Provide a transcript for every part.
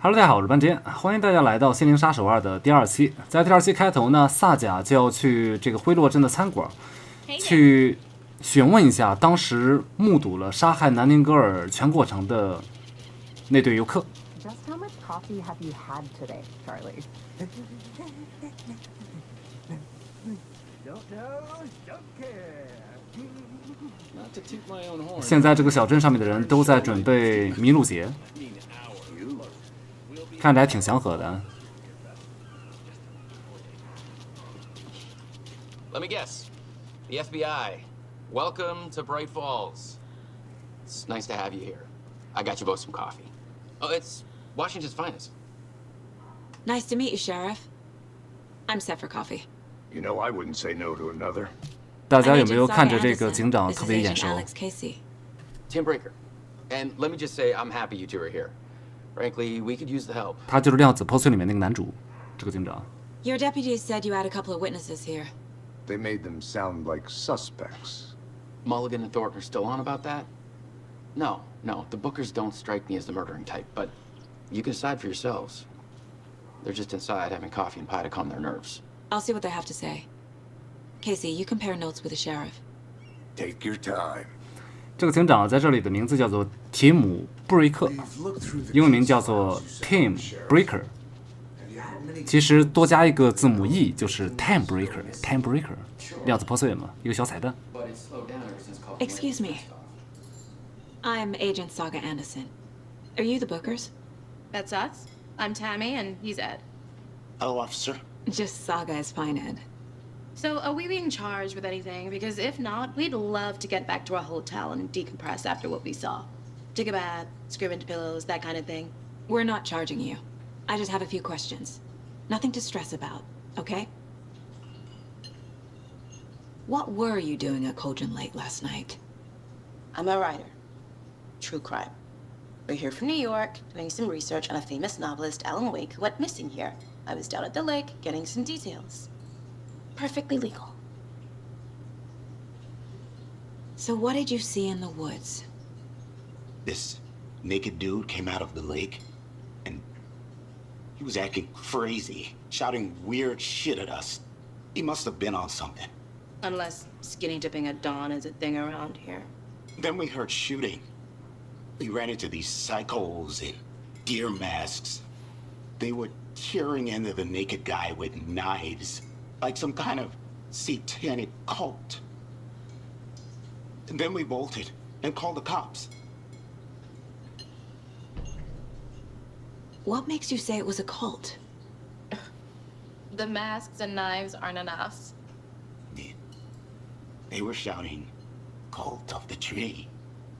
Hello， 大家好，我是半天，欢迎大家来到《心灵杀手2》的第2期。在第2期开头呢，萨甲就要去这个灰洛镇的餐馆，去询问一下当时目睹了杀害南宁格尔全过程的那对游客。Just how much coffee have you had today, Charlie? Don't care. 现在这个小镇上面的人都在准备麋鹿节，看着还挺祥和的。Let me guess. The FBI. Welcome to Bright Falls. It's nice to have you here. I got you both some coffee. Oh, it's Washington's finest. Nice to meet you, Sheriff. I'm set for coffee. You know, I wouldn't say no to another. 大家有没有看着这个警长特别眼熟 Tim Breaker. And let me just say, I'm happy you two are here. Frankly, we could use the help. 他就是《量子破碎》里面那个男主，这个警长。Your deputies said you had a couple of witnesses here. They made them sound like suspects. Mulligan and Thornton are still on about that? No, the Bookers don't strike me as the murdering type, but you can decide for yourselves. They're just inside having coffee and pie to calm their nerves. I'll see what they have to say. Casey, you compare notes with the sheriff. Take your time. 这个警长在这里的名字叫做提姆·布瑞克，英文名叫做 Tim Breaker。其实多加一个字母 E 就是 Time Breaker，Time Breaker， 量子破碎嘛，一个小彩蛋。Excuse me. I'm Agent Saga Anderson. Are you the Bookers? That's us. I'm Tammy, and he's Ed. Hello, officer. Just Saga is fine, Ed. So, are we being charged with anything? Because if not, we'd love to get back to our hotel and decompress after what we saw. Take a bath, scream into pillows, that kind of thing. We're not charging you. I just have a few questions. Nothing to stress about, okay? What were you doing at Cauldron Lake last night? I'm a writer. True crime. We're here from New York, doing some research on a famous novelist, Alan Wake, who went missing here. I was down at the lake, getting some details. Perfectly legal. So what did you see in the woods? This naked dude came out of the lake, and he was acting crazy, shouting weird shit at us. He must have been on something. Unless skinny dipping at dawn is a thing around here. Then we heard shooting. We ran into these psychos in deer masks. They were tearing into the naked guy with knives, like some kind of satanic cult. And then we bolted and called the cops. What makes you say it was a cult? The masks and knives aren't enough. They were shouting, "Cult of the tree.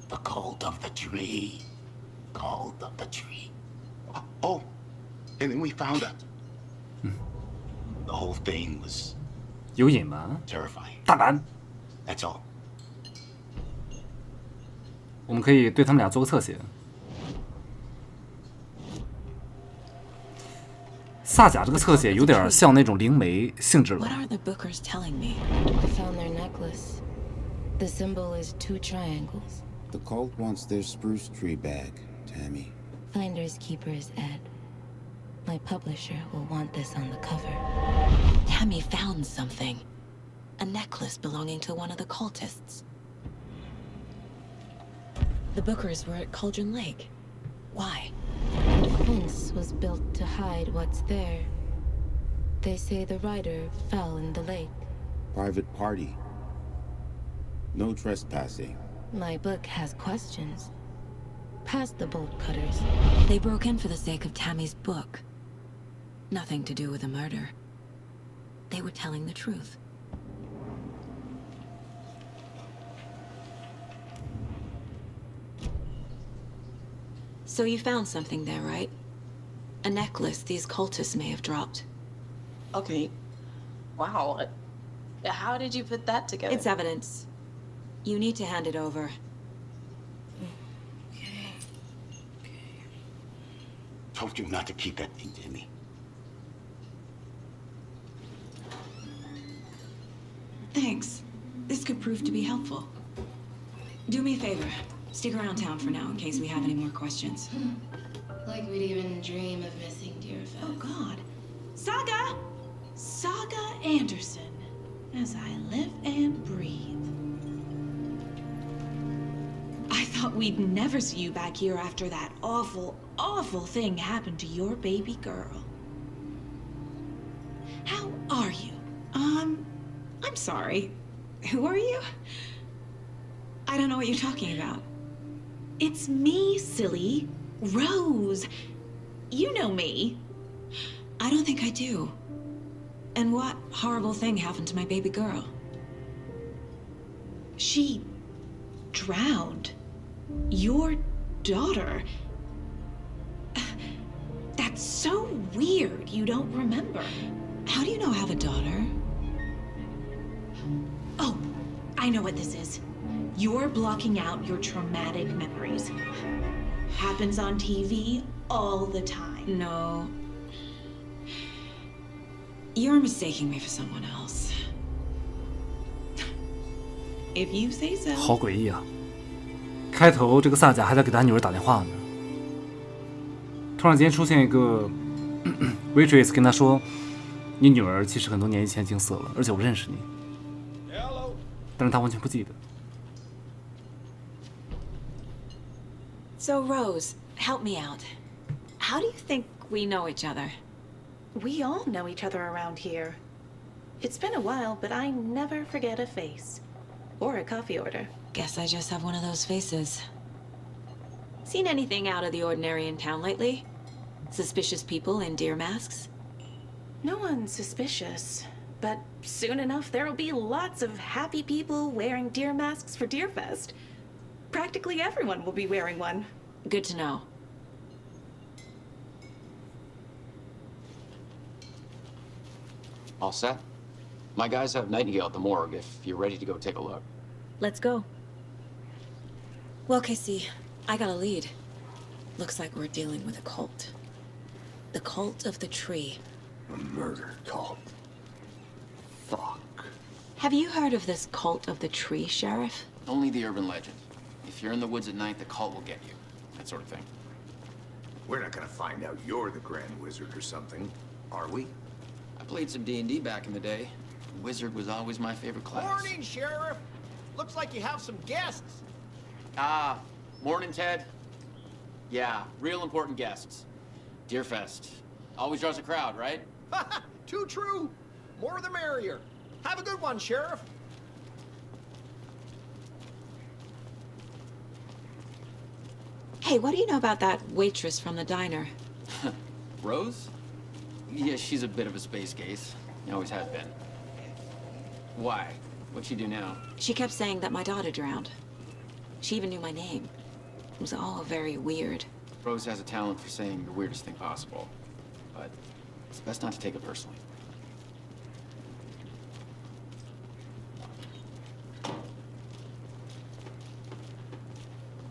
The cult of the tree. Cult of the tree." Oh, and then we found it. The whole thing was 有隐瞒， terrifying. 大胆。 That's all. 我们可以对他们俩做个侧写。萨甲这个侧写有点像那种灵媒性质了。 What are the Bookers telling me? I found their necklace. The symbol is 2 triangles. The cult wants their spruce tree back, Tammy. Finders keepers, Ed. My publisher will want this on the cover. Tammy found something. A necklace belonging to one of the cultists. The Bookers were at Cauldron Lake. Why? The fence was built to hide what's there. They say the writer fell in the lake. Private party. No trespassing. My book has questions. Past the bolt cutters. They broke in for the sake of Tammy's book. Nothing to do with a murder. They were telling the truth. So you found something there, right? A necklace these cultists may have dropped. Okay. Wow. How did you put that together? It's evidence. You need to hand it over. Told you not to keep that thing to me. Thanks. This could prove to be helpful. Do me a favor. Stick around town for now in case we have any more questions. Like we'd even dream of missing Deerfield. Oh, God. Saga! Saga Anderson. As I live and breathe. I thought we'd never see you back here after that awful, awful thing happened to your baby girl. How are you? I'm sorry. Who are you? I don't know what you're talking about. It's me, silly. Rose. You know me. I don't think I do. And what horrible thing happened to my baby girl? She drowned. Your daughter. That's so weird you don't remember. How do you know I have a daughter? Oh, I know what this is. You're blocking out your traumatic memories. Happens on TV all the time. No. You're mistaking me for someone else. If you say so. 好诡异啊！开头这个萨甲还在给他女儿打电话呢，突然间出现一个waitress 跟他说：“你女儿其实很多年以前已经死了，而且我认识你。”但是他完全不记得。 So, Rose, help me out. How do you think we know each other? We all know each other around here. It's been a while, but I never forget a face. Or a coffee order. Guess I just have one of those faces. Seen anything out of the ordinary in town lately? Suspicious people in deer masks? No one's suspicious. But soon enough, there'll be lots of happy people wearing deer masks for Deerfest. Practically everyone will be wearing one. Good to know. All set? My guys have Nightingale at the morgue if you're ready to go take a look. Let's go. Well, Casey, I got a lead. Looks like we're dealing with a cult. The cult of the tree. A murder cult. Fuck. Have you heard of this cult of the tree, Sheriff? Only the urban legend. If you're in the woods at night, the cult will get you. That sort of thing. We're not gonna find out you're the Grand Wizard or something, are we? I played some D&D back in the day. Wizard was always my favorite class. Morning, Sheriff. Looks like you have some guests. Ah, morning, Ted. Yeah, real important guests. Deerfest. Always draws a crowd, right? Too true. More the merrier. Have a good one, Sheriff. Hey, what do you know about that waitress from the diner? Rose? Yeah, she's a bit of a space case. Always has been. Why? What'd she do now? She kept saying that my daughter drowned. She even knew my name. It was all very weird. Rose has a talent for saying the weirdest thing possible. But it's best not to take it personally.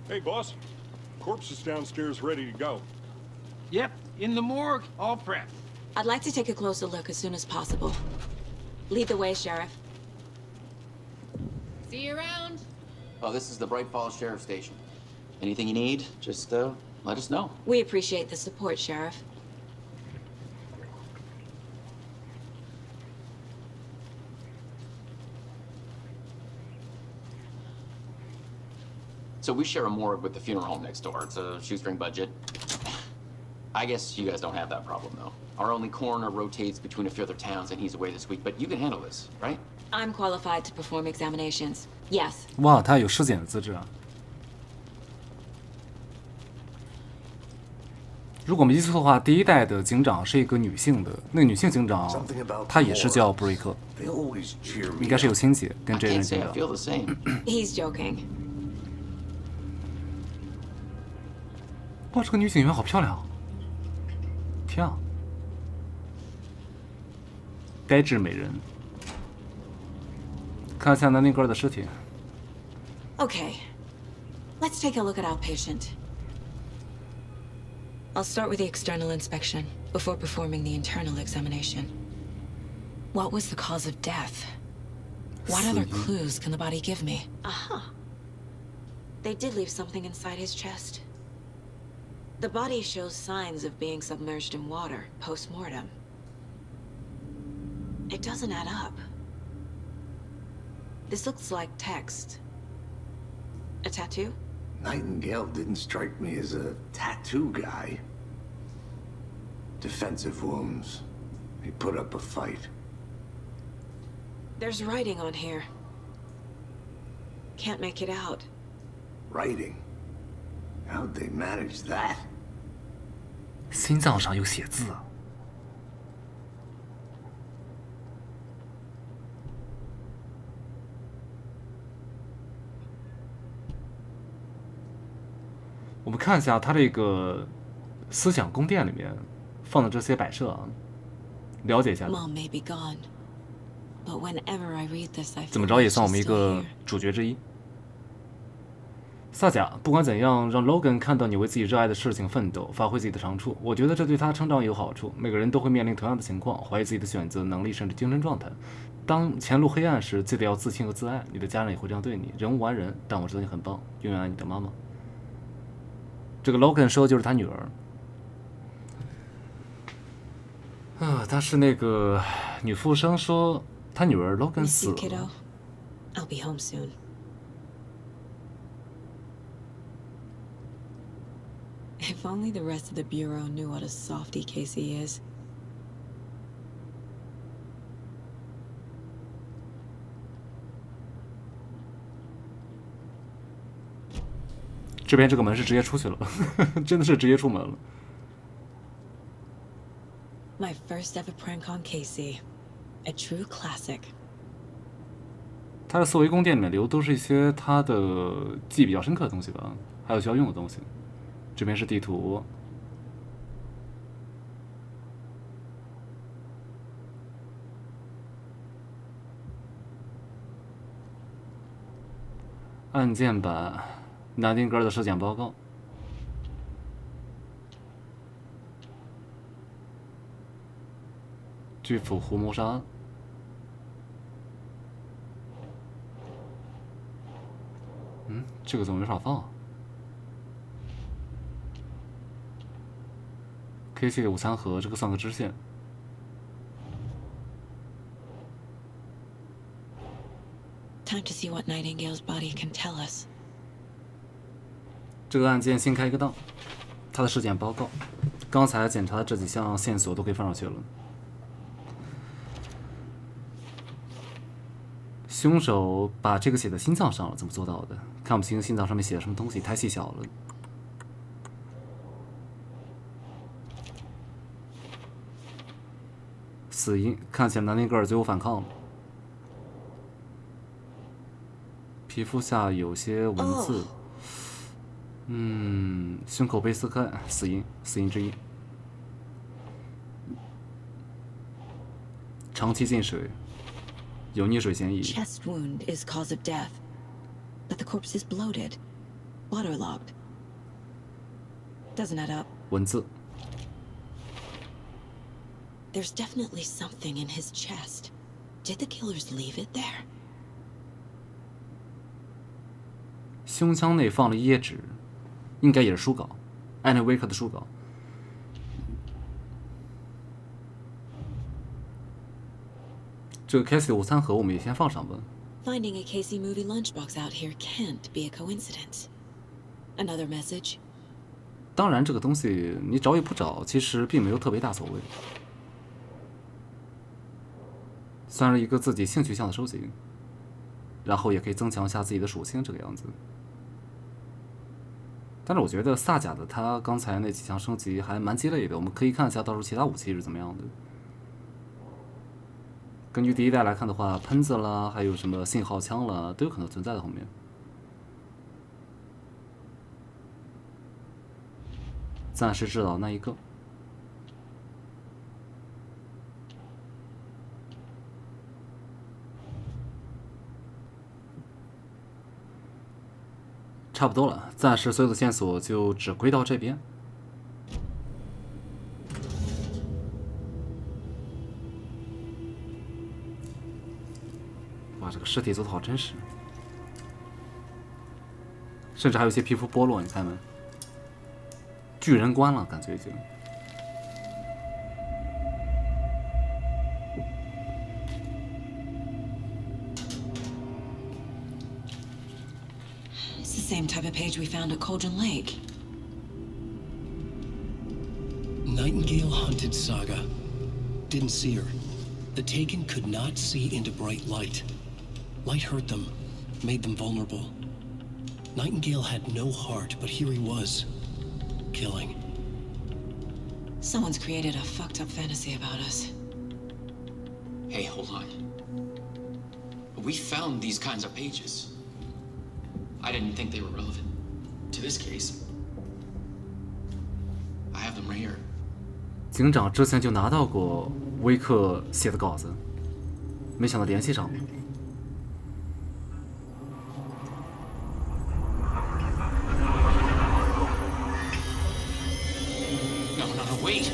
Hey, boss. Corpse is downstairs ready to go. Yep, in the morgue, all prepped. I'd like to take a closer look as soon as possible. Lead the way, Sheriff. See you around. Oh, this is the Bright Falls Sheriff Station. Anything you need, just let us know. We appreciate the support, Sheriff. So we share a morgue with the funeral home next door. It's a shoestring budget. I guess you guys don't have that problem, though. Our only coroner rotates between a few other towns, and he's away this week. But you can handle this, right? I'm qualified to perform examinations. Yes. 哇，他有尸检的资质啊！如果没记错的话，第一代的警长是一个女性的，那个女性警长她也是叫布瑞克，应该是有亲戚跟这人警长。 He's joking. 哇，这个女警员好漂亮！天啊，呆滞美人。看一下南宁格尔的尸体。 Okay. Let's take a look at our patient. I'll start with the external inspection before performing the internal examination. What was the cause of death? What other clues can the body give me? Aha. They did leave something inside his chest. The body shows signs of being submerged in water post-mortem. It doesn't add up. This looks like text. A tattoo? Nightingale didn't strike me as a tattoo guy. Defensive wounds. He put up a fight. There's writing on here. Can't make it out. Writing? How'd they manage that? 心脏上有写字啊！我们看一下它这个思想宫殿里面放的这些摆设啊，了解一下。Mom may be gone, but whenever I read this, I 怎么 feel 着也 like 算我们 she's 一 still 个 here. 主角之一。萨甲不管怎样，让 Logan 看到你为自己热爱的事情奋斗，发挥自己的长处，我觉得这对他成长有好处。每个人都会面临同样的情况，怀疑自己的选择、能力，甚至精神状态。当前路黑暗时，记得要自信和自爱。你的家人也会这样对你。人无完人，但我知道你很棒。永远爱你的妈妈。这个 Logan 说的就是他女儿。但是那个女服务生说他女儿 Logan 死 Miss you, 了。 kiddo. I'll be home soon. If only the rest of the bureau knew what a softy Casey is. 这边这个门是直接出去了，真的是直接出门了。My first ever prank on Casey. A true classic. 他的思维宫殿里面留都是一些他的记忆比较深刻的东西吧，还有需要用的东西。这边是地图，案件版，南丁格尔的尸检报告，巨斧湖谋杀案。这个怎么没法放啊？Casey 的午餐盒，这个算个支线。Time to see what Nightingale's body can tell us. 这个案件新开一个档，他的尸检报告，刚才检查的这几项线索都可以放上去了。凶手把这个写在心脏上了，怎么做到的？看不清心脏上面写的什么东西，太细小了。死因看起来南丁格尔最后反抗了。皮肤下有些文字，胸口被撕开，死因之一。长期进水，有溺水嫌疑。 Chest wound is cause of death, but the corpse is bloated, waterlogged. Doesn't add up. 文字。 There's definitely something in his chest. Did the killers leave it there? 胸腔内放了椰纸，应该也是书稿，艾内威克的书稿。这个 Casey 的午餐盒我们也先放上吧。 Finding a Casey movie lunchbox out here can't be a coincidence. Another message? 当然，这个东西你找与不找，其实并没有特别大所谓，算是一个自己兴趣项的收集，然后也可以增强一下自己的属性，这个样子。但是我觉得萨甲的他刚才那几项升级还蛮鸡肋的，我们可以看一下到时候其他武器是怎么样的。根据第一代来看的话，喷子啦，还有什么信号枪啦，都有可能存在在后面。暂时知道那一个。差不多了，暂时所有的线索就只归到这边。哇，这个尸体做的好真实，甚至还有一些皮肤剥落，你看没？巨人观了，感觉已经。It's the same type of page we found at Cauldron Lake. Nightingale hunted Saga. Didn't see her. The Taken could not see into bright light. Light hurt them, made them vulnerable. Nightingale had no heart, but here he was, killing. Someone's created a fucked up fantasy about us. Hey, hold on. We found these kinds of pages. I didn't think they were relevant to this case. I have them right here. 警长之前就拿到过威克写的稿子，没想到联系上了。No, wait.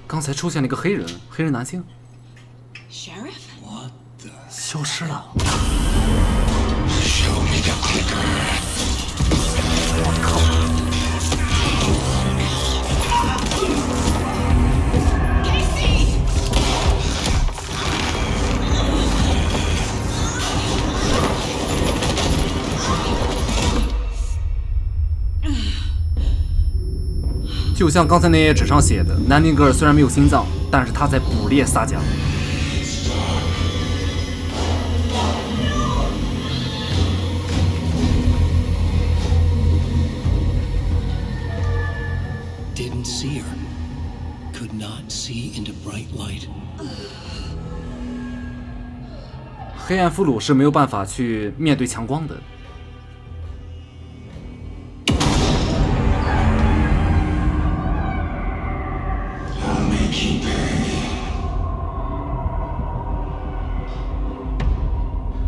刚才出现了一个黑人男性， Sheriff? 消失了。Show me the clicker. 我靠！就像刚才那页纸上写的，南丁格尔虽然没有心脏，但是他在捕猎萨迦。Didn't see her. Could not see into bright light. 黑暗俘虏是没有办法去面对强光的。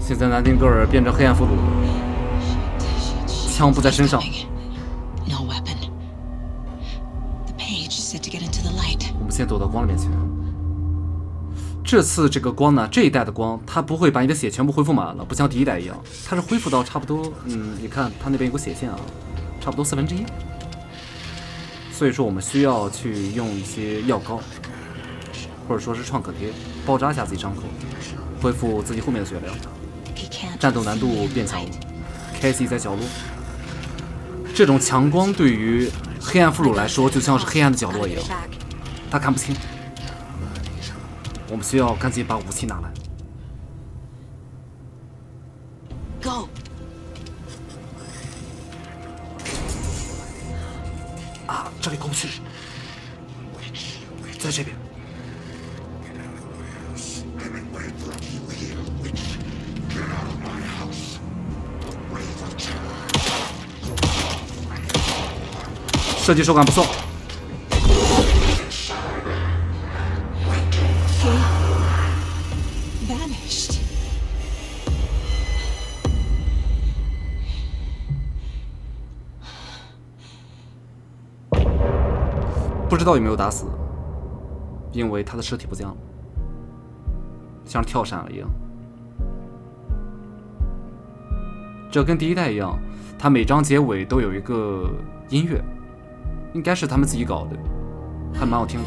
现在南丁格尔变成黑暗俘虏了，枪不在身上。No weapon. The page said to get into the light. 我们先躲到光里面去。这次这个光呢，这一代的光，它不会把你的血全部恢复满了，不像第一代一样，它是恢复到差不多，你看它那边有个血线啊，差不多1/4。所以说我们需要去用一些药膏，或者说是创可贴，包扎一下自己伤口，恢复自己后面的血量。战斗难度变强了，凯西在角落。这种强光对于黑暗俘虏来说，就像是黑暗的角落一样，他看不清。我们需要赶紧把武器拿来。Go. 啊，这里过不去，在这边。射击手感不错。Vanished. 不知道有没有打死，因为他的尸体不见了，像是跳伞了一样。这跟第一代一样，它每章结尾都有一个音乐，应该是他们自己搞的，还蛮好听的。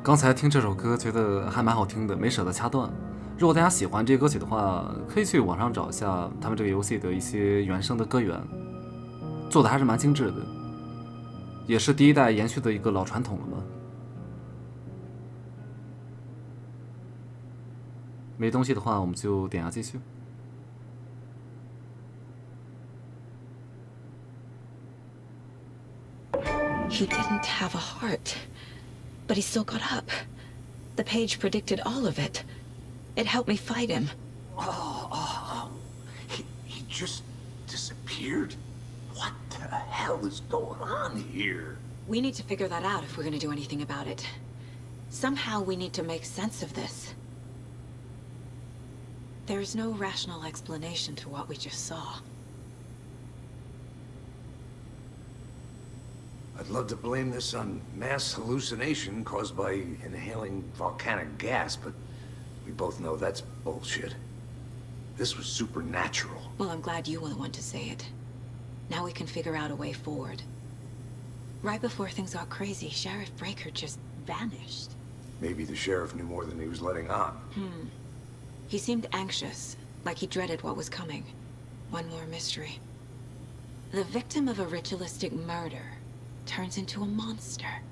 刚才听这首歌觉得还蛮好听的，没舍得掐断。如果大家喜欢这些歌曲的话，可以去网上找一下他们这个游戏的一些原声的歌源，做的还是蛮精致的，也是第一代延续的一个老传统了嘛。没东西的话，我们就点下继续。He didn't have a heart, but he still got up. The page predicted all of it. It helped me fight him. He just disappeared? What the hell is going on here? We need to figure that out if we're going to do anything about it. Somehow we need to make sense of this. There's no rational explanation to what we just saw. I'd love to blame this on mass hallucination caused by inhaling volcanic gas, but we both know that's bullshit. This was supernatural. Well, I'm glad you were the one to say it. Now we can figure out a way forward. Right before things got crazy, Sheriff Breaker just vanished. Maybe the sheriff knew more than he was letting on. He seemed anxious, like he dreaded what was coming. One more mystery. The victim of a ritualistic murder turns into a monster.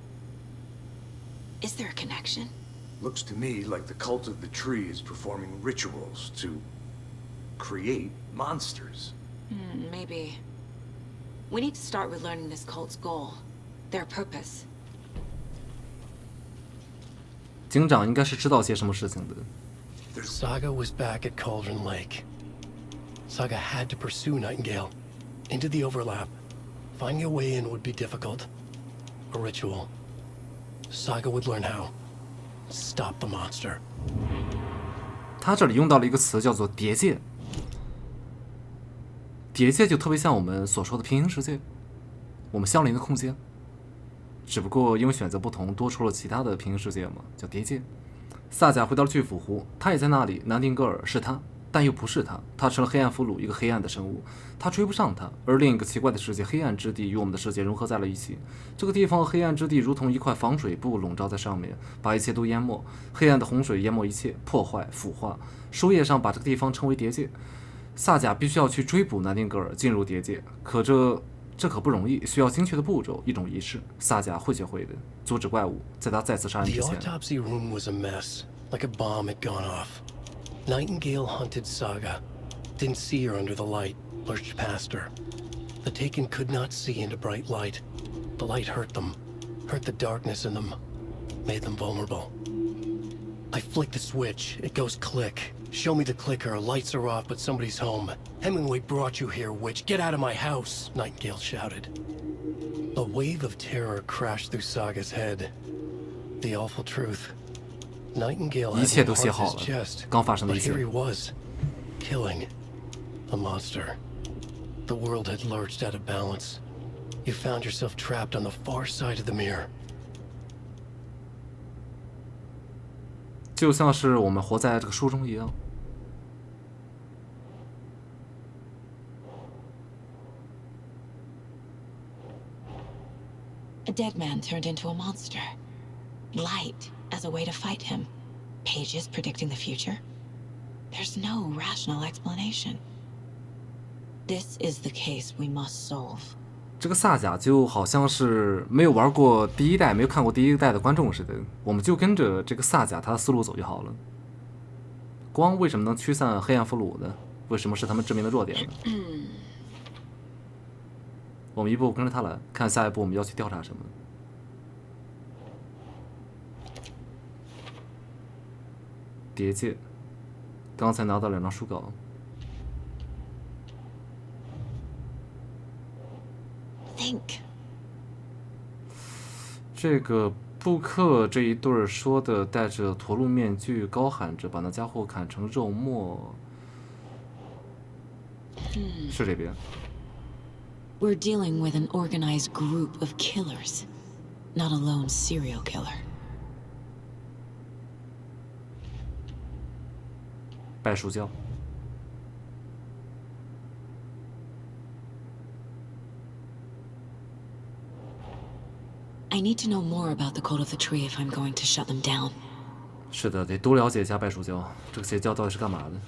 Is there a connection? Looks to me like the cult of the tree is performing rituals to create monsters. Maybe. We need to start with learning this cult's goal, their purpose. 警长应该是知道些什么事情的。Saga was back at Cauldron Lake. Saga had to pursue Nightingale into the overlap. Finding a way in would be difficult. A ritual. Saga would learn how. Stop the monster. 他这里用到了一个词叫做叠界。叠界就特别像我们所说的平行世界，我们相邻的空间。只不过因为选择不同，多出了其他的平行世界嘛，叫叠界。萨甲回到了巨斧湖，他也在那里。南丁格尔是他，但又不是他，他成了黑暗俘虏，一个黑暗的生物，他追不上他。而另一个奇怪的世界，黑暗之地与我们的世界融合在了一起。这个地方黑暗之地如同一块防水布笼罩在上面，把一切都淹没。黑暗的洪水淹没一切，破坏、腐化。书页上把这个地方称为叠界。萨甲必须要去追捕南丁格尔，进入叠界，可这可不容易，需要精确的步骤，一种仪式。萨甲会学会的，阻止怪物在他再次杀人之前。 The autopsy room was a mess, like a bomb had gone off. Nightingale hunted Saga. Didn't see her under the light, lurched past her. The Taken could not see into bright light. The light hurt them, hurt the darkness in them, made them vulnerable. I flick the switch, it goes click. Show me the clicker, lights are off, but somebody's home. Hemingway brought you here, witch. Get out of my house, Nightingale shouted. A wave of terror crashed through Saga's head. The awful truth. Nightingale had no heart in his chest, but here he was, killing a monster. The world had lurched out of balance. You found yourself trapped on the far side of the mirror. 就像是我们活在这个书中一样。A dead man turned into a monster. Light as a way to fight him. Pages predicting the future. There's no rational explanation. This is the case we must solve. 这个萨甲就好像是没有玩过第一代、没有看过第一代的观众似的，我们就跟着这个萨甲他的思路走就好了。光为什么能驱散黑暗俘虏呢？为什么是他们致命的弱点呢？我们一步步跟着他来，看下一步我们要去调查什么。谍界，刚才拿到2张书稿。Think. 这个布克这一对儿说的，戴着驼鹿面具，高喊着把那家伙砍成肉末，是这边。We're dealing with an organized group of killers, not a lone serial killer. 拜树教。I need to know more about the code of the tree if I'm going to shut them down. 是的，得多了解一下拜树教，这个邪教到底是干嘛的？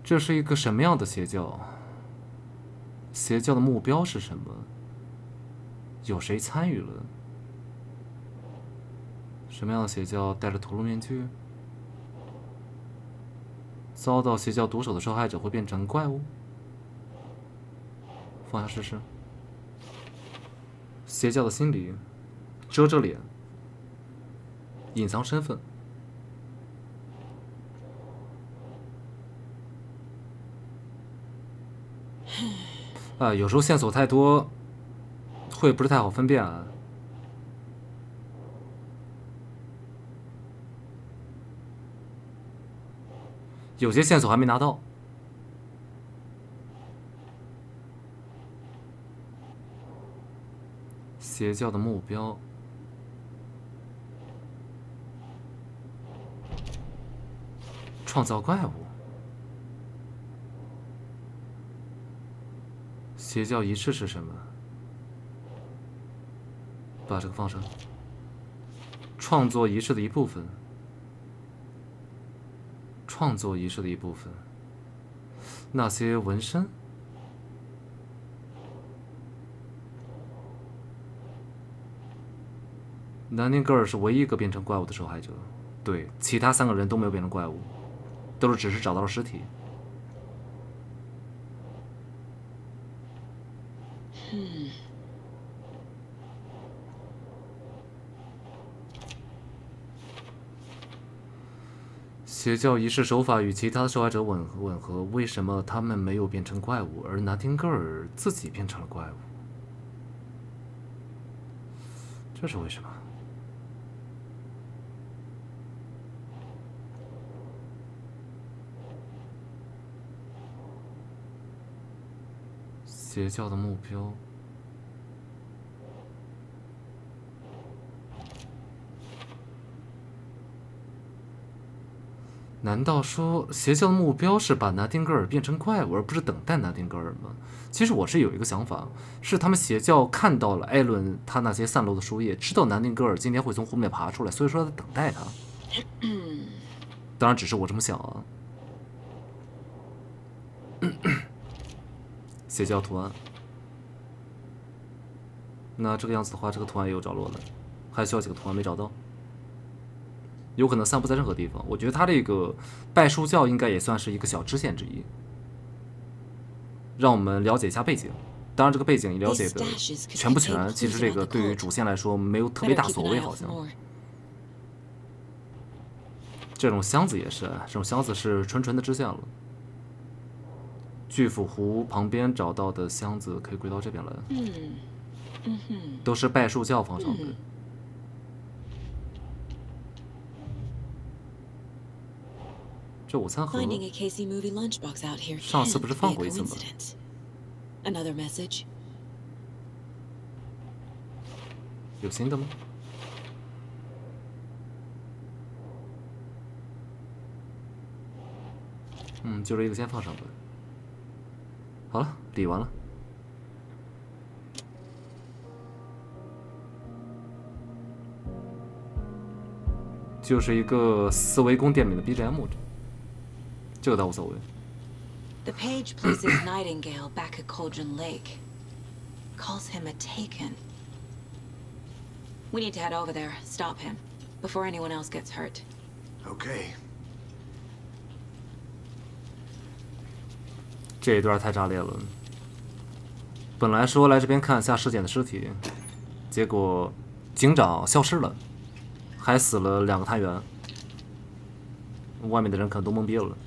这是一个什么样的邪教？邪教的目标是什么？有谁参与了？什么样的邪教戴着驼鹿面具？遭到邪教毒手的受害者会变成怪物？放下试试。邪教的心理：遮着脸，隐藏身份。有时候线索太多，会不是太好分辨啊。有些线索还没拿到。邪教的目标，创造怪物。邪教仪式是什么？把这个放上。创作仪式的一部分。创作仪式的一部分。那些纹身。南丁格尔是唯一一个变成怪物的受害者，对，其他3个人都没有变成怪物，都是只是找到了尸体。邪教仪式手法与其他的受害者吻合，为什么他们没有变成怪物，而拿丁格尔自己变成了怪物？这是为什么？邪教的目标。难道说邪教的目标是把拿丁格尔变成怪物，而不是等待拿丁格尔吗？其实我是有一个想法，是他们邪教看到了艾伦他那些散落的书页，知道拿丁格尔今天会从湖面爬出来，所以说在等待他。当然只是我这么想啊。邪教图案，那这个样子的话，这个图案也有着落了，还需要几个图案没找到。有可能散布在任何地方。我觉得他这个拜书教应该也算是一个小支线之一，让我们了解一下背景。当然，这个背景了解的全不全，其实这个对于主线来说没有特别大所谓，好像。这种箱子也是，这种箱子是纯纯的支线了。巨斧湖旁边找到的箱子可以归到这边来，都是拜书教放上的。这午餐盒，上次不是放过一次吗？有新的吗？就这一个先放上吧。好了，理完了。就是一个四维宫殿里的 BGM。这个倒无所谓。The page places Nightingale back at Cauldron Lake. Calls him a taken. We need to head over there, stop him, before anyone else gets hurt. Okay. 这一段太炸裂了。本来说来这边看一下尸检的尸体，结果警长消失了，还死了2个探员，外面的人可能都懵逼了。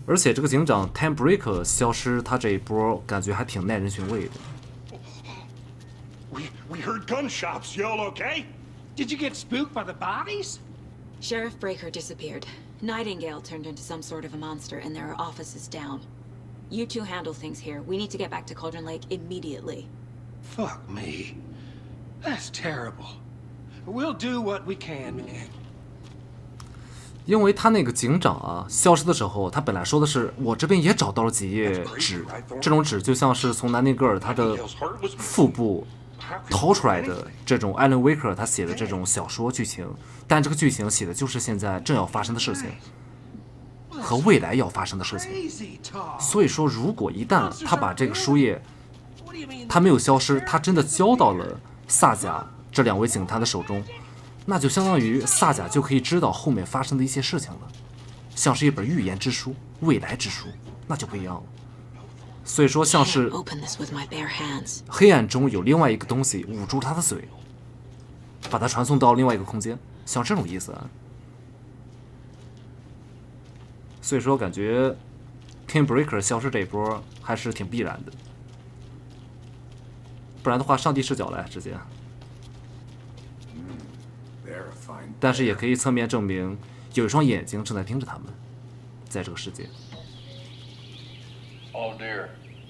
而且这个警长 Time Breaker 消失，他这一波感觉还挺耐人寻味的。We heard gunshots. Y'all okay? Did you get spooked by the bodies? Sheriff Breaker disappeared. Nightingale turned into some sort of a monster, and there are offices down. You two handle things here. We need to get back to Cauldron Lake immediately. Fuck me. That's terrible. We'll do what we can, man. 因为他那个警长啊，消失的时候，他本来说的是我这边也找到了几页纸，这种纸就像是从南尼格尔他的腹部掏出来的这种艾伦·威克他写的这种小说剧情，但这个剧情写的就是现在正要发生的事情和未来要发生的事情。所以说，如果一旦他把这个书页，他没有消失，他真的交到了萨贾这2位警探的手中，那就相当于萨贾就可以知道后面发生的一些事情了，像是一本预言之书、未来之书，那就不一样了。所以说，像是黑暗中有另外一个东西捂住他的嘴，把他传送到另外一个空间，像这种意思啊。所以说，感觉 King Breaker 消失这一波还是挺必然的，不然的话，上帝视角来直接。但是也可以侧面证明，有一双眼睛正在盯着他们，在这个世界。Oh dear,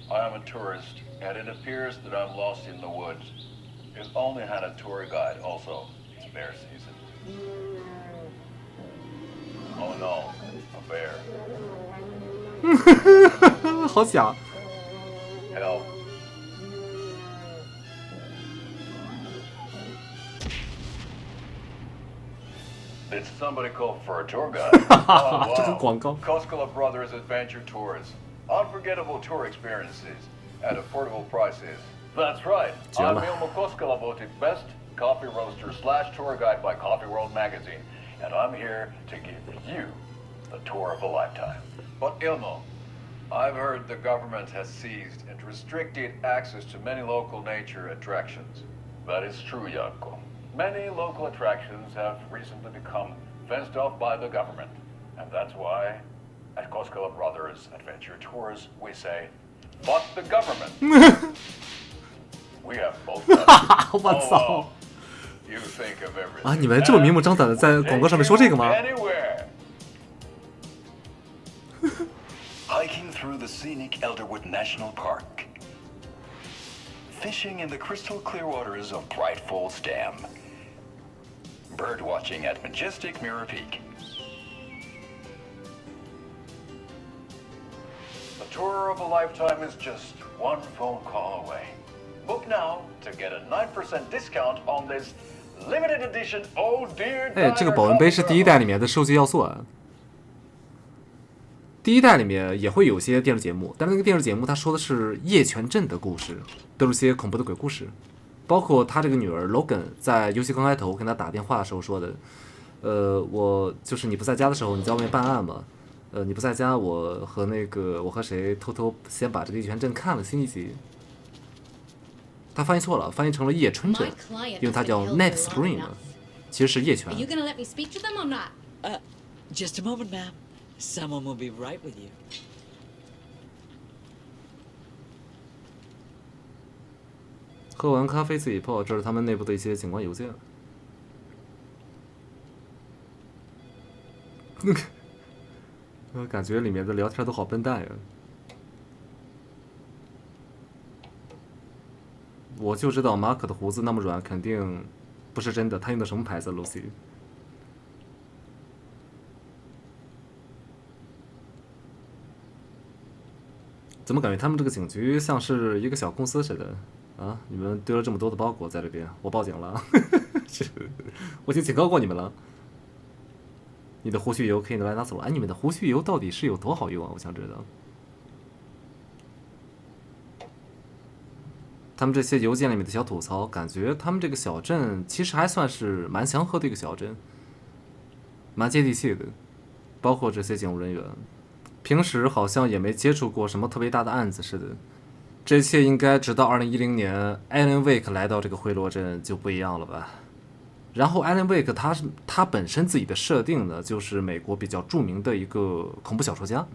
I am a tourist, and it appears that I'm lost in the woods. It's only had a tour guide, also. It's bear season. Oh no, a bear. 好假。Help. Did somebody call for a tour guide? Oh, wow. 这个广告。 Koskela Brothers Adventure Tours. Unforgettable tour experiences at affordable prices. That's right. I'm Ilmo Koskela, voted best coffee roaster / tour guide by Coffee World magazine, and I'm here to give you the tour of a lifetime. But Ilmo, I've heard the government has seized and restricted access to many local nature attractions. That is true, Yanko. Many local attractions have recently become fenced off by the government, and that's why at Koskela Brothers Adventure Tours we say, fuck the government. We have both. 我操！ You think of everything. 啊，你们这么明目张胆的在广告上面说这个吗？ Hiking through the scenic Elderwood National Park. Fishing in the crystal clear waters of Bright Falls Dam. Bird watching at majestic Mirror Peak. The tour of a lifetime is just one phone call away. Book now to get a 9% discount on this limited edition Oh Dear. 哎，这个保温杯是第1代里面的收集要素啊。第1代里面也会有些电视节目，但是那个电视节目他说的是夜泉镇的故事，都是些恐怖的鬼故事。包括他这个女儿 Logan 在游戏刚开头跟他打电话的时候说的，我就是你不在家的时候，你在外面办案嘛，你不在家，我和谁偷偷先把这个夜泉镇看了新一集。他翻译错了，翻译成了夜春镇，因为它叫 Night Spring 嘛，其实是夜泉。 Are you gonna let me speak to them or not? Just a moment, ma'am. Someone will be right with you. 喝完咖啡自己泡，这是他们内部的一些警官邮件。我感觉里面的聊天都好笨蛋呀！我就知道马可的胡子那么软，肯定不是真的。他用的什么牌子 ，Lucy？ 怎么感觉他们这个警局像是一个小公司似的啊？你们丢了这么多的包裹在这边，我报警了，我已经警告过你们了。你的胡须油可以来拿走了。哎，你们的胡须油到底是有多好用啊？我想知道。他们这些邮件里面的小吐槽，感觉他们这个小镇其实还算是蛮祥和的一个小镇，蛮接地气的，包括这些警务人员。平时好像也没接触过什么特别大的案子似的。这一切应该直到2010年艾伦·威克来到这个惠洛镇就不一样了吧。然后艾伦·威克他本身自己的设定呢，就是美国比较著名的一个恐怖小说家。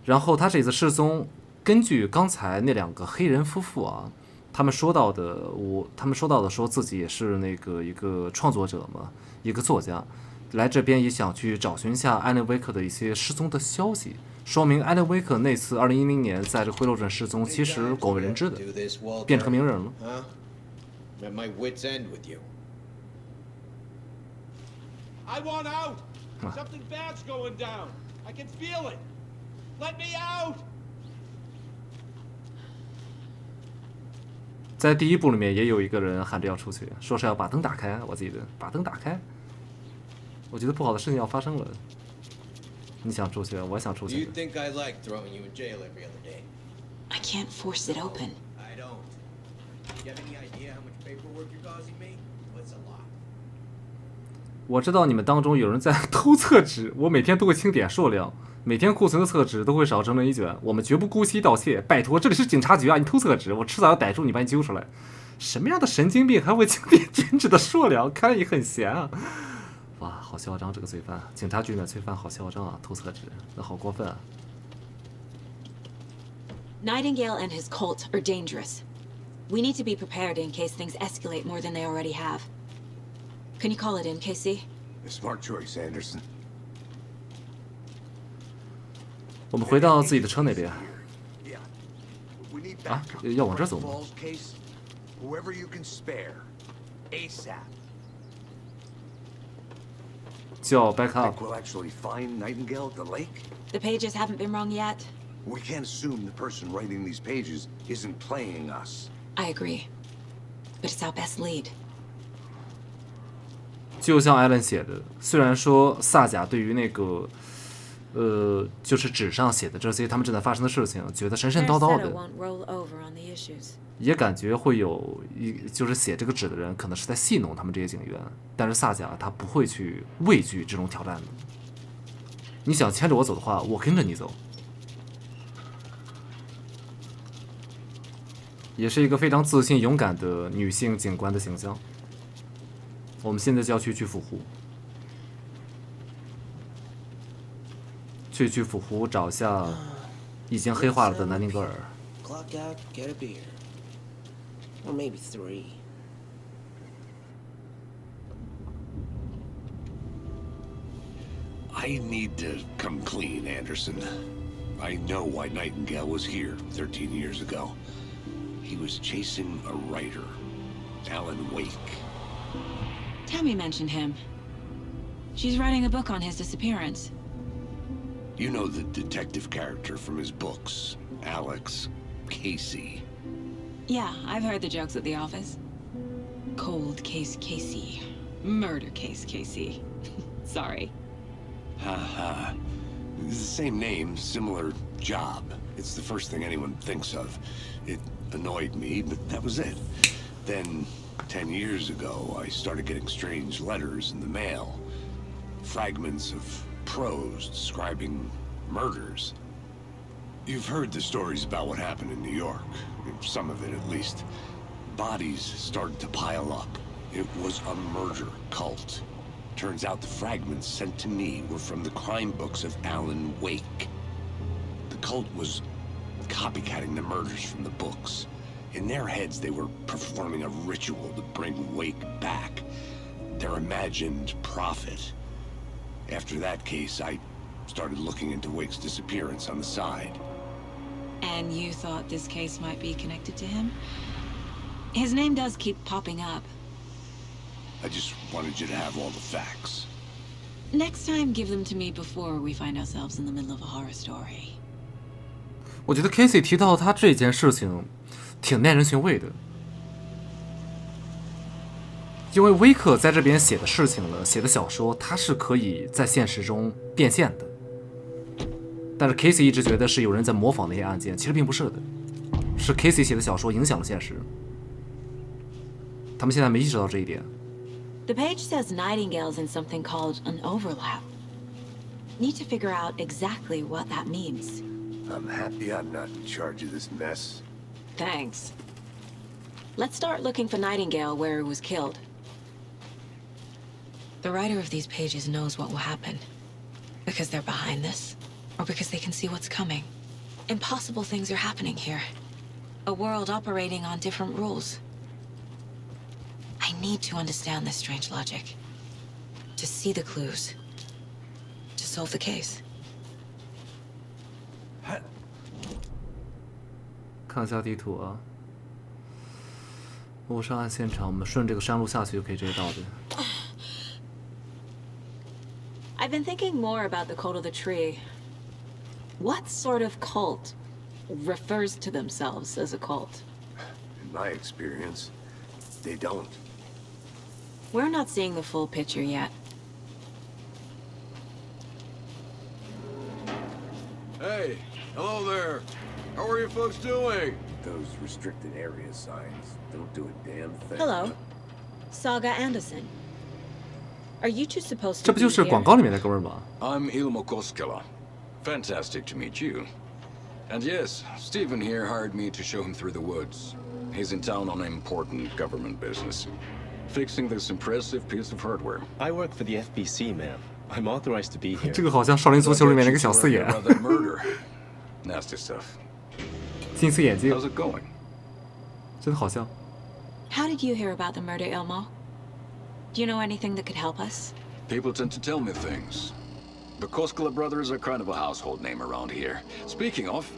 然后他这次失踪，根据刚才那2个黑人夫妇啊，他们说到的说自己也是一个创作者嘛，一个作家，来这边也想去找寻一下艾伦·威克的一些失踪的消息。说明艾伦·威克那次2010年在这惠洛镇失踪，其实广为人知的，变成名人了。I'm at my wit's end with you. I want out. Something bad's going down. I can feel it. Let me out. 在第1部里面也有一个人喊着要出去，说是要把灯打开，我记得把灯打开。我觉得不好的事情要发生了。你想出去，我想出去。 You think I like throwing you in jail every other day? I can't force it open. I don't. You have any idea how much paperwork you're causing me? What's a lot? 我知道你们当中有人在偷厕纸，我每天都会清点数量，每天库存的厕纸都会少整整1卷，我们绝不姑息盗窃。拜托，这里是警察局啊！你偷厕纸，我迟早要逮住你，把你揪出来。什么样的神经病还会清点卷纸的数量？看来你很闲啊！ 哇，好嚣张！这个罪犯，警察局里面罪犯好嚣张啊！偷厕纸，那好过分啊 Nightingale and his cult are dangerous. We need to be prepared in case things escalate more than they already have. Can you call it in, Casey? A smart choice, Anderson. 我们回到自己的车那边。 Yeah. We need 啊， backup. 要往这走吗？ Falls case, whoever you can spare, ASAP. 叫 back up. Think we'll actually find Nightingale at the lake? The pages haven't been wrong yet. We can't assume the person writing these pages isn't playing us. I agree. But it's our best lead. 就像艾伦写的，虽然说萨甲对于那个，就是纸上写的这些他们正在发生的事情，觉得神神叨叨的， won't roll over on the issues. 也感觉会有就是写这个纸的人可能是在戏弄他们这些警员，但是萨甲他不会去畏惧这种挑战的。你想牵着我走的话，我跟着你走。也是一个非常自信勇敢的女性警官的形象。我们现在就要去府湖，去府湖找一下已经黑化了的南宁格尔。 Clock out, get a beer. Or maybe 3. I need to come clean, Anderson. I know why Nightingale was here 13 years ago. He was chasing a writer, Alan Wake. Tammy mentioned him. She's writing a book on his disappearance. You know the detective character from his books, Alex Casey. Yeah, I've heard the jokes at the office. Cold case Casey. Murder case Casey. Sorry. Haha. The same name, similar job. It's the first thing anyone thinks of. It annoyed me, but that was it. Then, 10 years ago, I started getting strange letters in the mail. Fragments of prose describing murders. You've heard the stories about what happened in New York. Some of it, at least. Bodies started to pile up. It was a murder cult. Turns out the fragments sent to me were from the crime books of Alan Wake. The cult was copycatting the murders from the books. In their heads, they were performing a ritual to bring Wake back. Their imagined prophet. After that case, I started looking into Wake's disappearance on the side. And you thought this case might be connected to him? His name does keep popping up. I just wanted you to have all the facts. Next time, give them to me before we find ourselves in the middle of a horror story. 我觉得 Casey 提到他这件事情挺耐人寻味的，因为威克在这边写的事情了，写的小说，他是可以在现实中变现的。但是 Casey 一直觉得是有人在模仿那些案件，其实并不是的，是 Casey 写的小说影响了现实。他们现在没意识到这一点。 The page says Nightingale's in something called an overlap. need to figure out exactly what that means. I'm happy I'm not in charge of this mess. Thanks. Let's start looking for Nightingale where he was killed. The writer of these pages knows what will happen. Because they're behind this, or because they can see what's coming. Impossible things are happening here. A world operating on different rules. I need to understand this strange logic. To see the clues. To solve the case. 看一下地图啊。谋杀案现场，我们顺这个山路下去就可以直接到的。I've been thinking more about the cult of the tree. What sort of cult refers to themselves as a cult? In my experience, they don't. We're not seeing the full picture yet. Hey, hello there. How are you folks doing? Those restricted area signs don't do a damn thing. Hello. Saga Anderson. Are you two supposed to 这不就是 be 广 here? 告里面的哥们儿吗？ I'm Ilmo Koskela. Fantastic to meet you. And yes, Stephen here hired me to show him through the woods. He's in town on important government business. Fixing this impressive piece of hardware. I work for the FBC, ma'am. I'm authorized to be here. 这个好像少林足球里面那个小四眼， Murder. Nasty stuff. 金丝眼睛， How's it going? 真的好像。 How did you hear about the murder, Ilmo? Do you know anything that could help us? People tend to tell me things. The Koskela brothers are kind of a household name around here. Speaking of,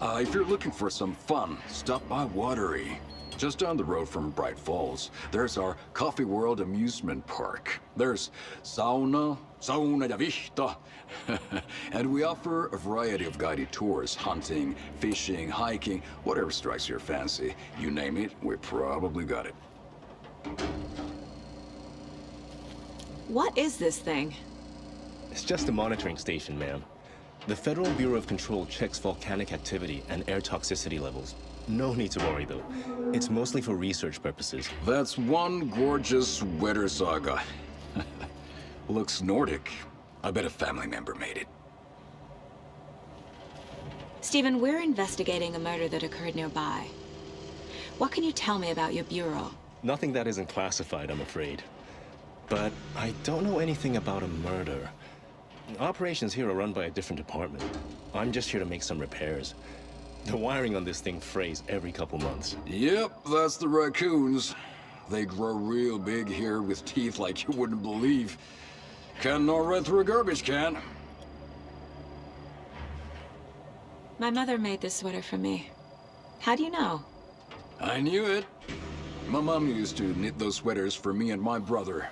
if you're looking for some fun, stop by Watery. Just down the road from Bright Falls, there's our Coffee World amusement park. There's sauna ja vihta. And we offer a variety of guided tours, hunting, fishing, hiking, whatever strikes your fancy. You name it, we probably got it. What is this thing? It's just a monitoring station, ma'am. The Federal Bureau of Control checks volcanic activity and air toxicity levels. No need to worry, though. It's mostly for research purposes. That's one gorgeous weather saga. Looks Nordic. I bet a family member made it. Stephen, we're investigating a murder that occurred nearby. What can you tell me about your bureau? Nothing that isn't classified, I'm afraid. But I don't know anything about a murder. Operations here are run by a different department. I'm just here to make some repairs. The wiring on this thing frays every couple months. Yep, that's the raccoons. They grow real big here with teeth like you wouldn't believe. Can't gnaw right through a garbage can. My mother made this sweater for me. How do you know? I knew it. My mom used to knit those sweaters for me and my brother.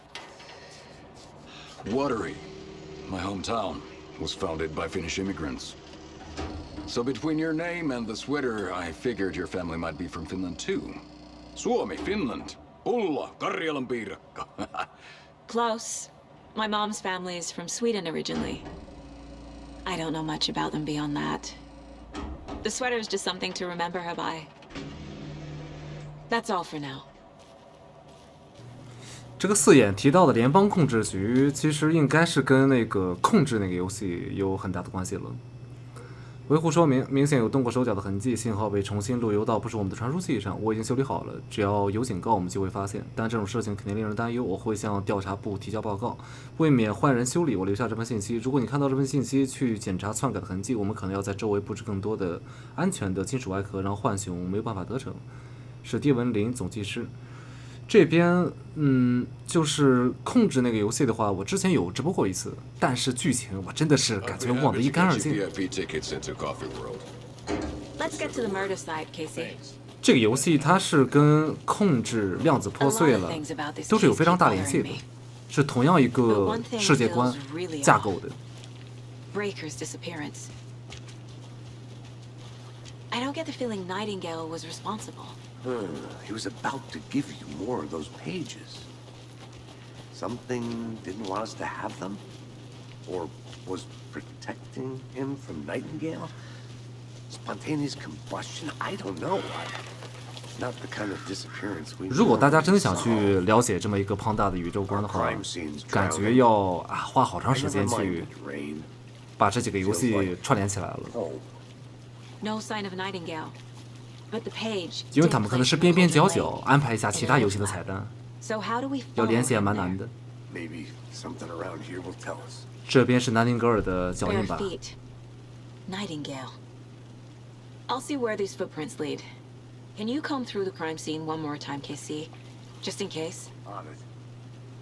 Watery, my hometown, was founded by Finnish immigrants. So between your name and the sweater, I figured your family might be from Finland too. Suomi, Finland. Ulla, Karjalan piirakka. Close. My mom's family is from Sweden originally. I don't know much about them beyond that. The sweater is just something to remember her by. That's all for now. 这个四眼提到的联邦控制局，其实应该是跟那个控制那个游戏有很大的关系了。维护说明明显有动过手脚的痕迹，信号被重新路由到不是我们的传输器上，我已经修理好了，只要有警告我们就会发现。但这种事情肯定令人担忧，我会向调查部提交报告，为免换人修理，我留下这份信息。如果你看到这份信息去检查篡改的痕迹，我们可能要在周围布置更多的安全的金属外壳，让浣熊没有办法得逞。史蒂文林总技师。这边就是控制那个游戏的话，我之前有直播过一次，但是剧情我真的是感觉忘得一干二净。 Let's get to the murder site, Casey. 这个游戏它是跟控制量子破碎了，都是有非常大联系的，是同样一个世界观架构的。 Breaker's disappearance. I don't get the feeling Nightingale was responsible. He was about to give you more of those pages. Something didn't want us to have them? Or was protecting him from Nightingale? Spontaneous combustion? I don't know. Not the kind of disappearance we 如果大家真的想去了解这么一个庞大的宇宙观的话，感觉要花好长时间把这几个游戏串联起来了。No sign of Nightingale, but the page. 因为他们可能是边边角角安排一下其他游戏的彩蛋， So how do we 要 follow 联系也 him 蛮 there? 难的。 Maybe something around here will tell us. 这边是南丁格尔的脚 Bare 印吧？ feet. Nightingale. I'll see where these footprints lead. Can you comb through the crime scene one more time, KC? Just in case. On it.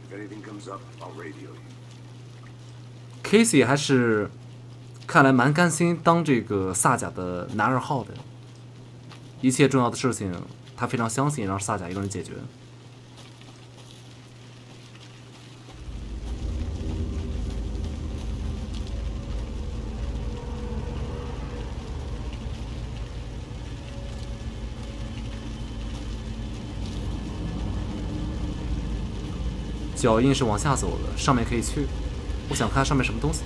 If anything comes up, I'll radio you. Casey 还是看来蛮甘心当这个萨甲的男二号的，一切重要的事情他非常相信让萨甲一个人解决。脚印是往下走的，上面可以去。我想看上面什么东西。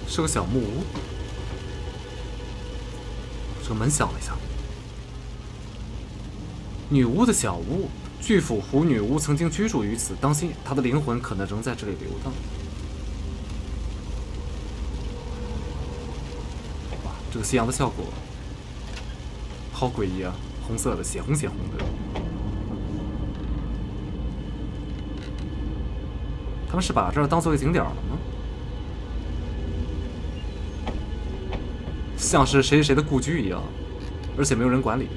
是个小木屋，这个门响了一下。女巫的小屋，巨斧湖女巫曾经居住于此，当心，她的灵魂可能仍在这里流荡。哇，这个夕阳的效果，好诡异啊！红色的，血红血红的。他们是把这儿当做一个景点了吗？像是谁谁的故居一样，而且没有人管理。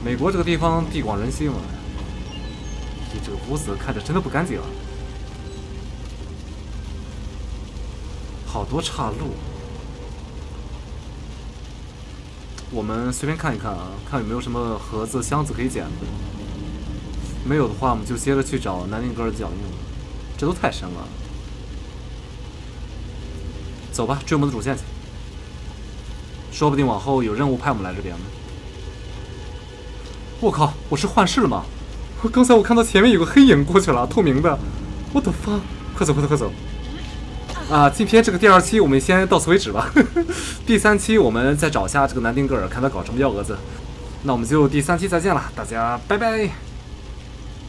美国这个地方地广人稀嘛，这个屋子看着真的不干净啊，好多岔路。我们随便看一看啊，看有没有什么盒子、箱子可以捡的。没有的话，我们就接着去找南丁格尔的脚印了。这都太深了。走吧，追我们的主线去。说不定往后有任务派我们来这边呢。我靠，我是幻视了吗？刚才我看到前面有个黑影过去了，透明的。我的妈！快走，快走，快走！啊，今天这个第2期我们先到此为止吧。第3期我们再找下这个南丁格尔，看他搞什么幺蛾子。那我们就第3期再见了，大家拜拜。